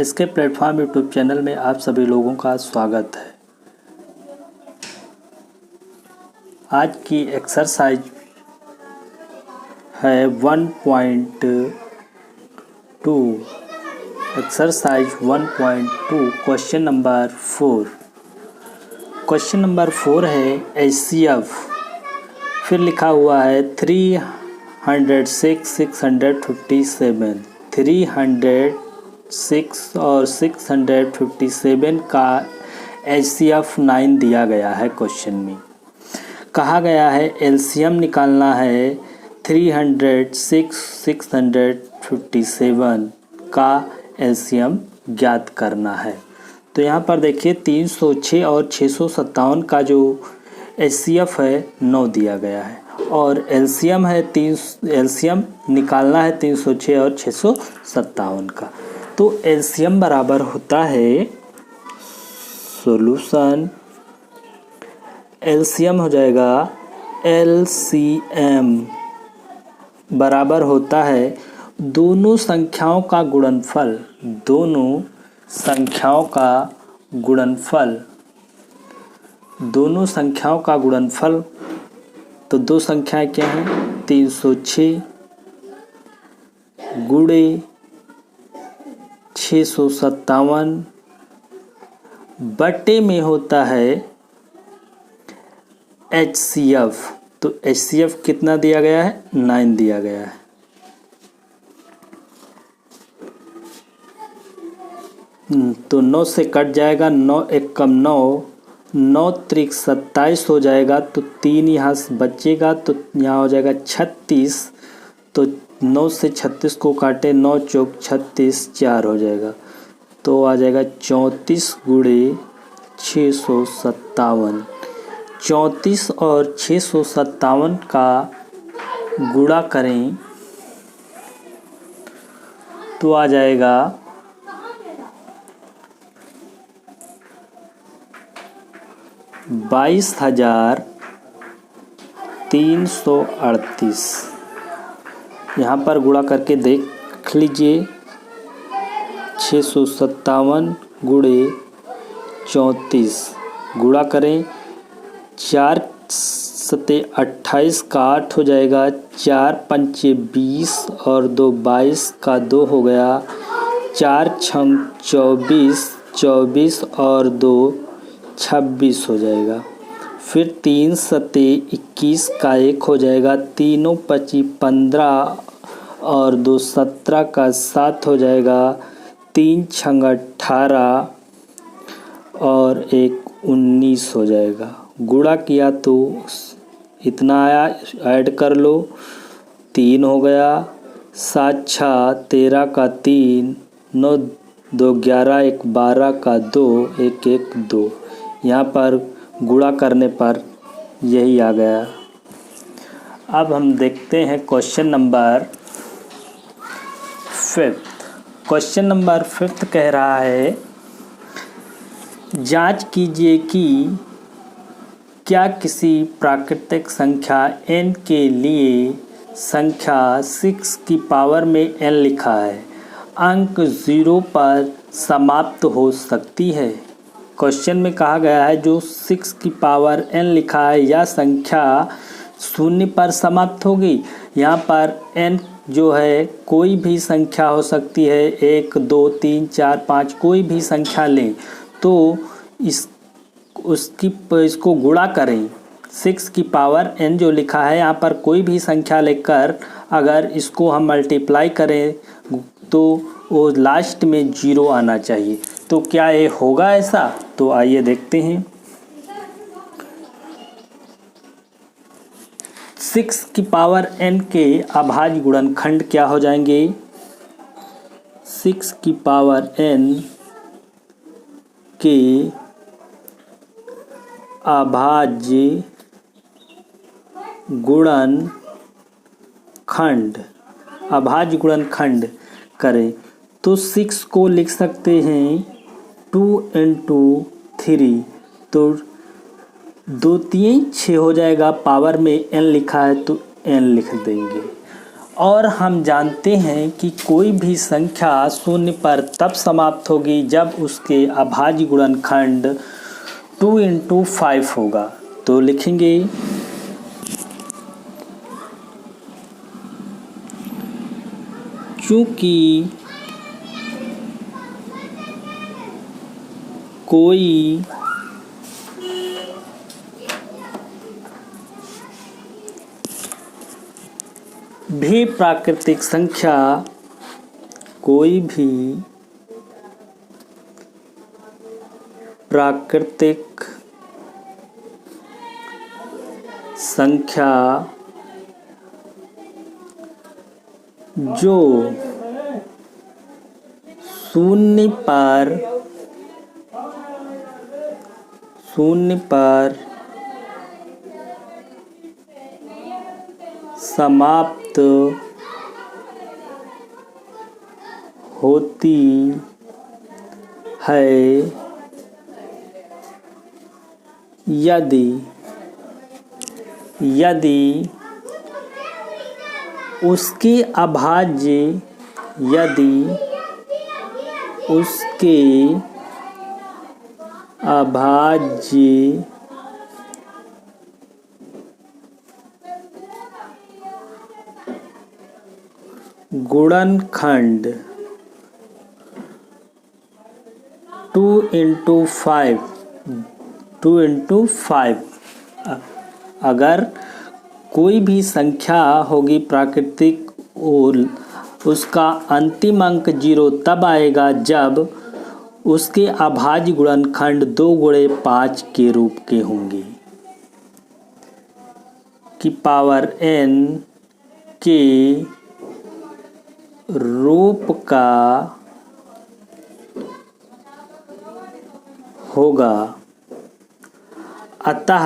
इसके platform YouTube channel में आप सभी लोगों का स्वागत है। आज की एक्सरसाइज है 1.2। Exercise 1.2 question number 4। Question number 4 है HCF, फिर लिखा हुआ है 306 657। 306 और 657 का HCF 9 दिया गया है। क्वेश्चन में कहा गया है एलसीएम निकालना है 306 657 का एलसीएम ज्ञात करना है। तो यहाँ पर देखिए 306 और 657 का जो HCF है 9 दिया गया है और एलसीएम है एलसीएम निकालना है 306 और 657 का। तो एलसीएम बराबर होता है सॉल्यूशन, एलसीएम हो जाएगा एलसीएम बराबर होता है दोनों संख्याओं का गुणनफल। दोनों संख्याओं का गुणनफल, दोनों संख्याओं का गुणनफल। तो दो संख्याएं क्या हैं? 306 गुणे 657 बटे में होता है HCF। तो HCF कितना दिया गया है? 9 दिया गया है। तो 9 से कट जाएगा, 9 एक कम 9, 9 त्रिक 27 हो जाएगा। तो 3 यहाँ से बचेगा तो यहाँ हो जाएगा 36। तो 9 से 36 को काटे, 9 चौक 36, 4 हो जाएगा। तो आ जाएगा 34 गुणे 657। 34 और 657 का गुणा करें तो आ जाएगा 22,338। यहाँ पर गुणा करके देख लीजिए। 657 गुणे 34 गुणा करें, 4 सते 28 का 8 हो जाएगा, 4 पंचे 20 और 2 22 का 2 हो गया, 4 छंग 24, 24 और 2 26 हो जाएगा। फिर 3 सते 21 का 1 हो जाएगा, तीनों 25 15 और 2 17 का 7 हो जाएगा, 3 छंग 18 और 1 19 हो जाएगा। गुणा किया तो इतना आया, ऐड कर लो, 3 हो गया, 7 6 13 का 3, 9 2 11, 1 12 का 2, 1 1 2। यहाँ पर गुणा करने पर यही आ गया। अब हम देखते हैं क्वेश्चन नंबर 5। क्वेश्चन नंबर 5 कह रहा है जांच कीजिए कि क्या किसी प्राकृतिक संख्या n के लिए संख्या 6 की पावर में n लिखा है अंक 0 पर समाप्त हो सकती है। क्वेश्चन में कहा गया है जो 6 की पावर n लिखा है यह संख्या 0 पर समाप्त होगी। यहाँ पर n जो है कोई भी संख्या हो सकती है, 1 2 3 4 5 कोई भी संख्या लें तो इसको गुणा करें। 6 की पावर n जो लिखा है यहाँ पर कोई भी संख्या लेकर अगर इसको हम मल्टीप्लाई करें तो वो लास्ट में 0 आना चाहिए। तो क्या ये होगा ऐसा? तो आइए देखते हैं। 6 की पावर n के अभाज्य गुणनखंड क्या हो जाएंगे? 6 की पावर n के अभाज्य गुणनखंड, अभाज्य गुणनखंड करें तो 6 को लिख सकते हैं 2 × 3। तो 2 3 6 हो जाएगा, पावर में n लिखा है तो n लिख देंगे। और हम जानते हैं कि कोई भी संख्या शून्य पर तब समाप्त होगी जब उसके अभाज्य गुणनखंड 2 × 5 होगा। तो लिखेंगे चूँकि कोई भी प्राकृतिक संख्या जो शून्य पर समाप्त होती है यदि उसके अभाज्य गुणनखंड 2 × 5 अगर कोई भी संख्या होगी प्राकृतिक और उसका अंतिम अंक 0 तब आएगा जब उसके अभाज्य गुणनखंड 2 × 5 के रूप के होंगे की पावर n के रूप का होगा। अतः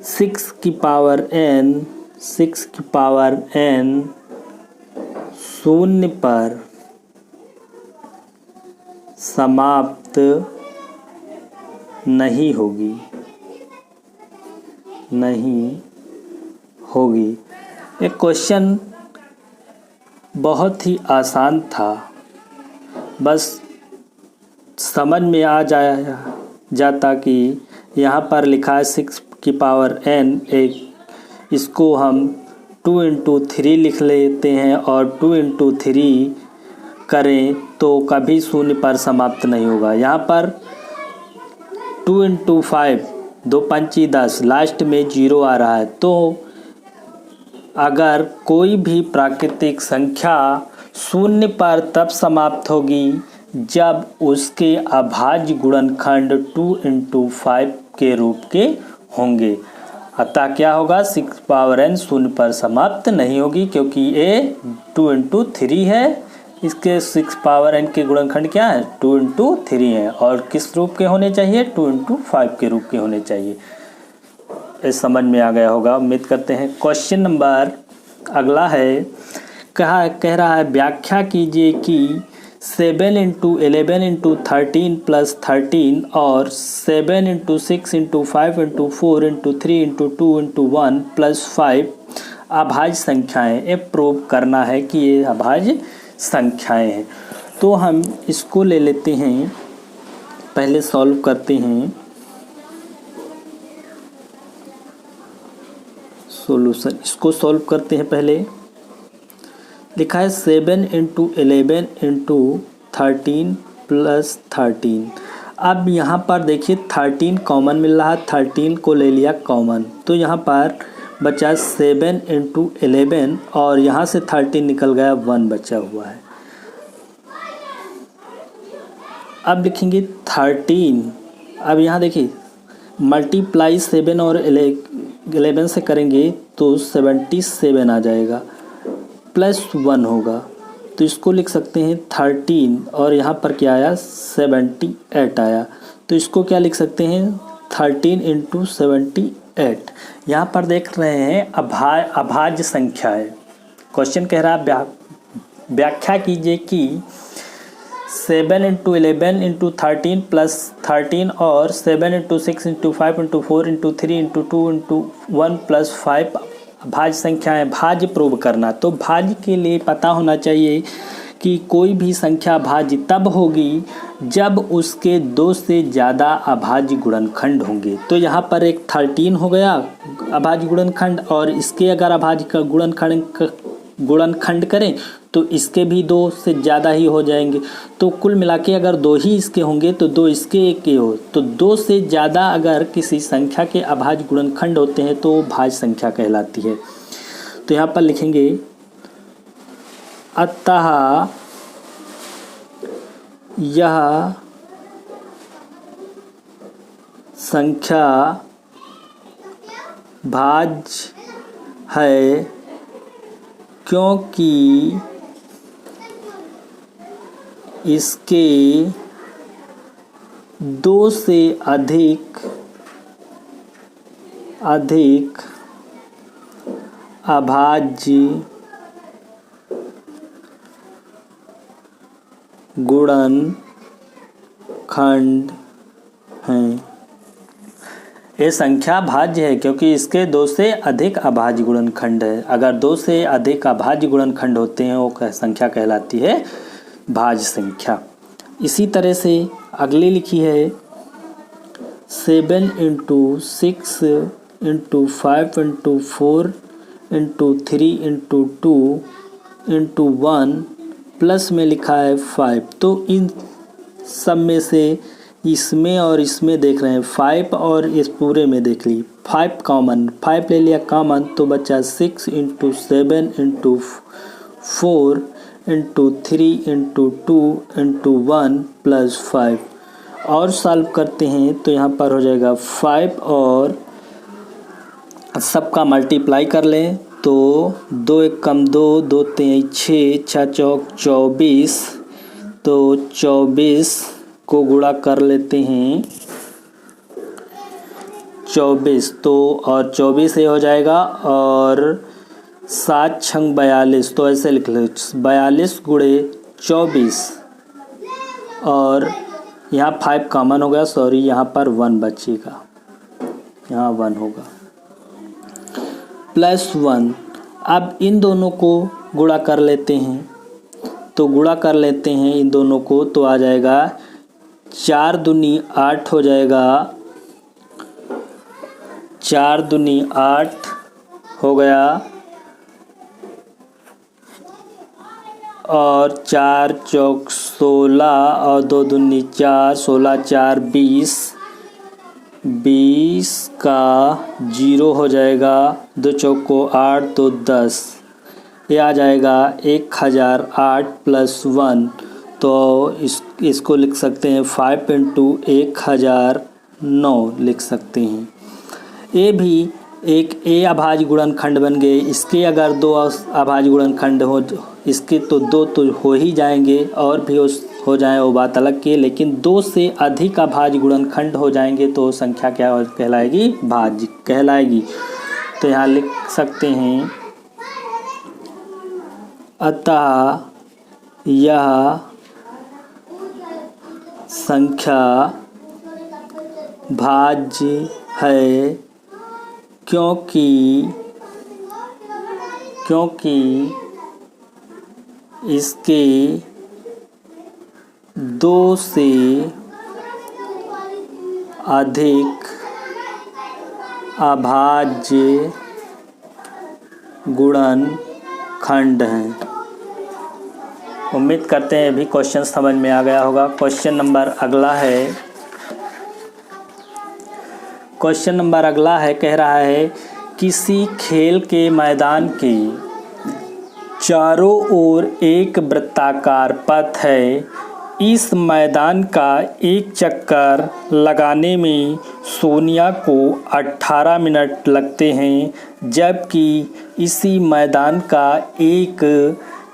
6 की पावर n शून्य पर समाप्त नहीं होगी। एक क्वेश्चन बहुत ही आसान था, बस समझ में आ जाता कि यहाँ पर लिखा है 6 की पावर n, एक इसको हम 2 × 3 लिख लेते हैं और 2 × 3 करें तो कभी शून्य पर समाप्त नहीं होगा। यहाँ पर 2 × 5 2 × 5 = 10, लास्ट में 0 आ रहा है। तो अगर कोई भी प्राकृतिक संख्या शून्य पर तब समाप्त होगी जब उसके अभाज्य गुणनखंड 2 × 5 के रूप के होंगे। अतः क्या होगा, 6 पावर n शून्य पर समाप्त नहीं होगी क्योंकि ये 2 × 3 है। इसके 6 पावर n के गुणनखंड क्या है, 2 × 3 है और किस रूप के होने चाहिए, 2 × 5 के रूप के होने चाहिए। इस समझ में आ गया होगा, उम्मीद करते हैं। क्वेश्चन नंबर अगला है, कह रहा है व्याख्या कीजिए कि 7 × 11 × 13 + 13 और 7 × 6 × 5 × 4 × 3 × 2 × 1 + 5 अभाज्य संख्याएं। ये प्रूव करना है कि ये अभाज्य संख्याएं हैं। तो हम इसको ले लेते हैं, पहले सॉल्व करते हैं। सॉल्यूशन इसको सॉल्व करते हैं। पहले लिखा है 7 × 11 × 13 + 13। अब यहाँ पर देखिए 13 कॉमन मिल रहा है, 13 को ले लिया कॉमन, तो यहाँ पर बचा 7 × 11 और यहाँ से 13 निकल गया, 1 बचा हुआ है। अब लिखेंगे 13। अब यहाँ देखिए मल्टीप्लाई 7 और 11 से करेंगे तो 77 आ जाएगा, +1 होगा। तो इसको लिख सकते हैं 13 और यहाँ पर क्या आया, 78 आया। तो इसको क्या लिख सकते हैं, 13 × 78। यहाँ पर देख रहे हैं अभाज्य संख्या है। क्वेश्चन कह रहा है व्याख्या कीजिए कि 7 इंटू 11 इंटू 13 प्लस 13 और 7 into 6 into 5 into 4 into 3 into 2 into 1 plus 5 भाज्य संख्या है। भाज्य प्रूव करना, तो भाज्य के लिए पता होना चाहिए कि कोई भी संख्या भाज्य तब होगी जब उसके 2 से ज़्यादा अभाज्य गुणनखंड होंगे। तो यहाँ पर एक 13 हो गया अभाज्य गुणनखंड, और इसके अगर अभाज्य का गुणनखंड करें तो इसके भी 2 से ज़्यादा ही हो जाएंगे। तो कुल मिला के अगर 2 ही इसके होंगे तो 2 इसके एक के हो, तो 2 से ज़्यादा अगर किसी संख्या के अभाज्य गुणनखंड होते हैं तो भाज्य संख्या कहलाती है। तो यहाँ पर लिखेंगे अतः यह संख्या भाज्य है क्योंकि इसके 2 से अधिक अभाज्य गुणनखंड हैं। ये संख्या भाज्य है क्योंकि इसके 2 से अधिक अभाज्य गुणनखंड है। अगर 2 से अधिक अभाज्य गुणनखंड होते हैं वो संख्या कहलाती है भाज्य संख्या। इसी तरह से अगली लिखी है 7 into 6 into 5 into 4 into 3 into 2 into 1 plus में लिखा है 5। तो इन सब में से इसमें और इसमें देख रहे हैं 5 और इस पूरे में देख ली 5 कॉमन, 5 ले लिया कॉमन तो बचा 6 into 7 into 4 into 3 into 2 into 1 plus 5। और सॉल्व करते हैं तो यहाँ पर हो जाएगा 5 और सबका मल्टीप्लाई कर लें तो 2 एक कम 2, 2 3 6, 6 चौक 24, तो 24 को गुणा कर लेते हैं 24, तो और 24 ये हो जाएगा और 7 छंग 42, तो ऐसे लिख लो 42 गुणे 24 और यहाँ 5 कॉमन हो गया, सॉरी यहाँ पर 1 बचेगा, यहाँ 1 होगा प्लस 1। अब इन दोनों को गुणा कर लेते हैं, तो गुणा कर लेते हैं इन दोनों को तो आ जाएगा 4 दूनी 8 हो जाएगा, 4 दूनी 8 हो गया और 4 चौक 16 और 2 दूनी 4, 16 4 20, 20 का 0 हो जाएगा, 2 चौक को 8 तो 10, ये आ जाएगा 1008 प्लस 1। तो इसको लिख सकते हैं 5 इंटू 1009 लिख सकते हैं। ये भी एक ए अभाज्य गुणनखंड बन गए। इसके अगर 2 अभाज्य गुणनखंड हो, इसके तो 2 तो हो ही जाएंगे और भी हो जाए वो बात अलग की, लेकिन 2 से अधिक अभाज्य गुणनखंड हो जाएंगे तो संख्या क्या कहलाएगी? भाज्य कहलाएगी। तो यहाँ लिख सकते हैं अतः यह संख्या भाज्य है क्योंकि इसके 2 से अधिक अभाज्य गुणनखंड हैं। उम्मीद करते हैं अभी क्वेश्चन समझ में आ गया होगा। क्वेश्चन नंबर अगला है, कह रहा है किसी खेल के मैदान के चारों ओर एक वृत्ताकार पथ है। इस मैदान का एक चक्कर लगाने में सोनिया को 18 मिनट लगते हैं, जबकि इसी मैदान का एक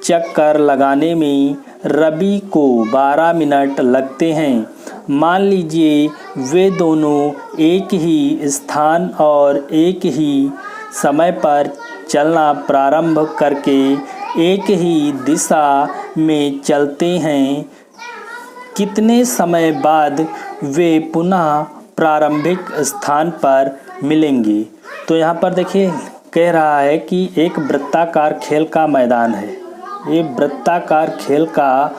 चक्कर लगाने में रवि को 12 मिनट लगते हैं। मान लीजिए वे दोनों एक ही स्थान और एक ही समय पर चलना प्रारंभ करके एक ही दिशा में चलते हैं। कितने समय बाद वे पुनः प्रारंभिक स्थान पर मिलेंगे। तो यहाँ पर देखिए कह रहा है कि एक वृत्ताकार खेल का मैदान है, ये वृत्ताकार खेल का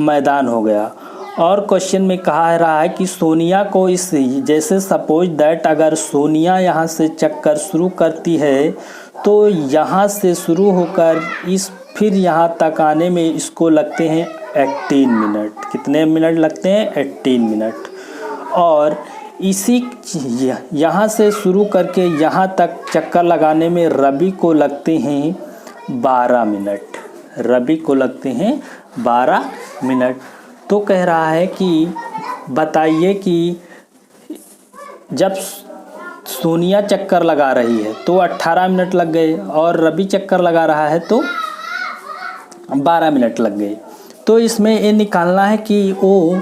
मैदान हो गया। और क्वेश्चन में कहा रहा है कि सोनिया को इस, जैसे सपोज दैट अगर सोनिया यहाँ से चक्कर शुरू करती है तो यहाँ से शुरू होकर इस फिर यहाँ तक आने में इसको लगते हैं 18 मिनट। कितने मिनट लगते हैं? 18 मिनट। और इसी यहाँ से शुरू करके यहाँ तक चक्कर लगाने में रवि को लगते हैं 12 मिनट। रवि को लगते हैं 12 मिनट। तो कह रहा है कि बताइए कि जब सोनिया चक्कर लगा रही है तो 18 मिनट लग गए और रवि चक्कर लगा रहा है तो 12 मिनट लग गए। तो इसमें ये निकालना है कि वो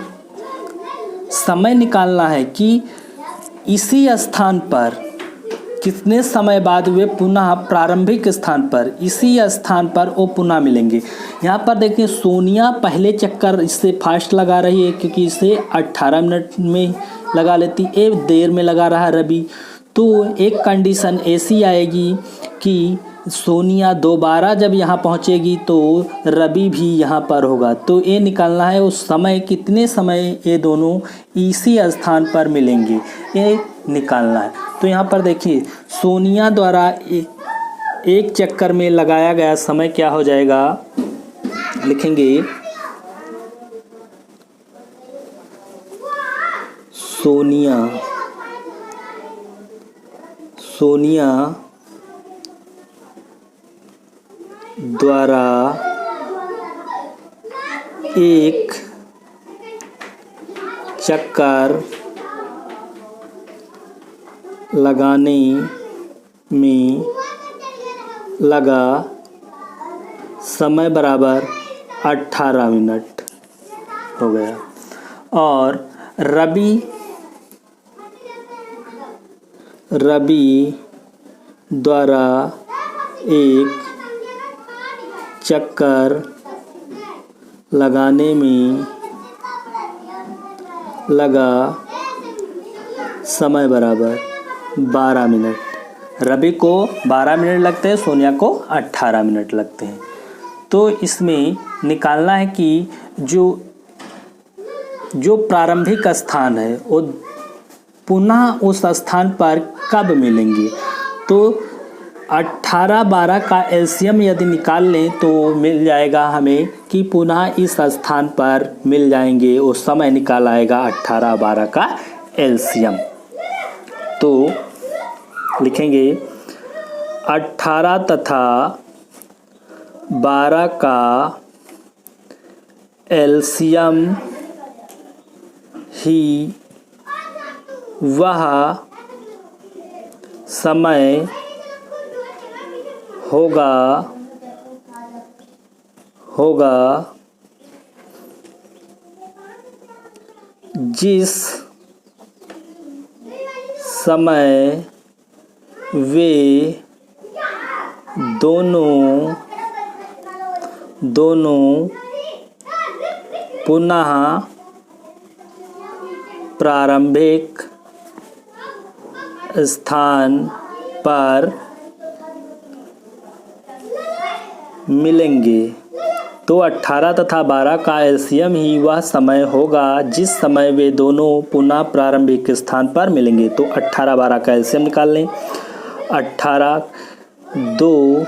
समय निकालना है कि इसी स्थान पर कितने समय बाद वे पुनः प्रारंभिक स्थान पर, इसी स्थान पर वो पुनः मिलेंगे। यहाँ पर देखिए सोनिया पहले चक्कर इससे फास्ट लगा रही है क्योंकि इसे 18 मिनट में लगा लेती, एक देर में लगा रहा है रवि। तो एक कंडीशन ऐसी आएगी कि सोनिया दोबारा जब यहाँ पहुँचेगी तो रवि भी यहाँ पर होगा। तो ये निकालना है उस समय कितने समय ये दोनों इसी स्थान पर मिलेंगे, ये निकालना है। तो यहाँ पर देखिए सोनिया द्वारा एक चक्कर में लगाया गया समय क्या हो जाएगा, लिखेंगे सोनिया द्वारा एक चक्कर लगाने में लगा समय बराबर 18 मिनट हो गया। और रवि द्वारा एक चक्कर लगाने में लगा समय बराबर 12 मिनट। रवि को 12 मिनट लगते हैं, सोनिया को 18 मिनट लगते हैं। तो इसमें निकालना है कि जो प्रारंभिक स्थान है वो पुनः उस स्थान पर कब मिलेंगे। तो 18-12 का एलसीएम यदि निकाल लें तो मिल जाएगा हमें कि पुनः इस स्थान पर मिल जाएंगे, वो समय निकाल आएगा 18-12 का एलसीएम। तो लिखेंगे 18 तथा 12 का एलसीएम ही वह समय होगा जिस समय वे दोनों पुनः प्रारंभिक स्थान पर मिलेंगे। तो 18 तथा 12 का एलसीएम ही वह समय होगा जिस समय वे दोनों पुनः प्रारंभिक स्थान पर मिलेंगे। तो 18-12 का एलसीएम निकाल लें। 18 2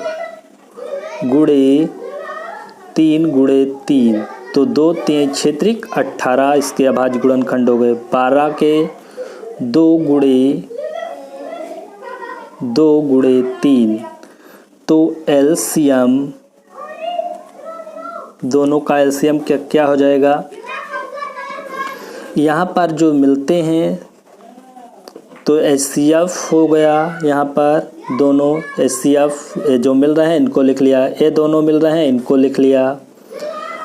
गुणे 3 गुणे 3 तो 2 3 क्षेत्रिक 18, इसके अभाज्य गुणनखंड हो गए। 12 के 2 गुणे 3 तो एलसीएम, दोनों का एलसीएम क्या हो जाएगा। यहाँ पर जो मिलते हैं तो एचसीएफ हो गया। यहाँ पर दोनों एचसीएफ जो मिल रहे हैं इनको लिख लिया, ये दोनों मिल रहे हैं इनको लिख लिया।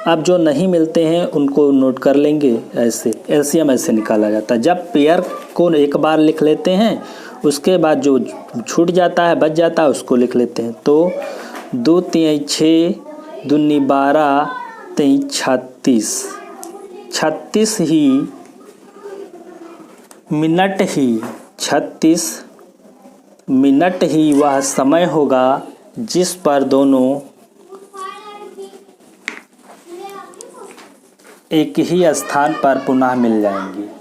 अब जो नहीं मिलते हैं उनको नोट कर लेंगे। ऐसे एलसीएम ऐसे निकाला जाता है। जब पेयर को एक बार लिख लेते हैं उसके बाद जो छूट जाता है बच जाता है उसको लिख लेते हैं। तो 2 3 6 दूनी 12 3 36 36 मिनट ही वह समय होगा जिस पर दोनों एक ही स्थान पर पुनः मिल जाएंगे।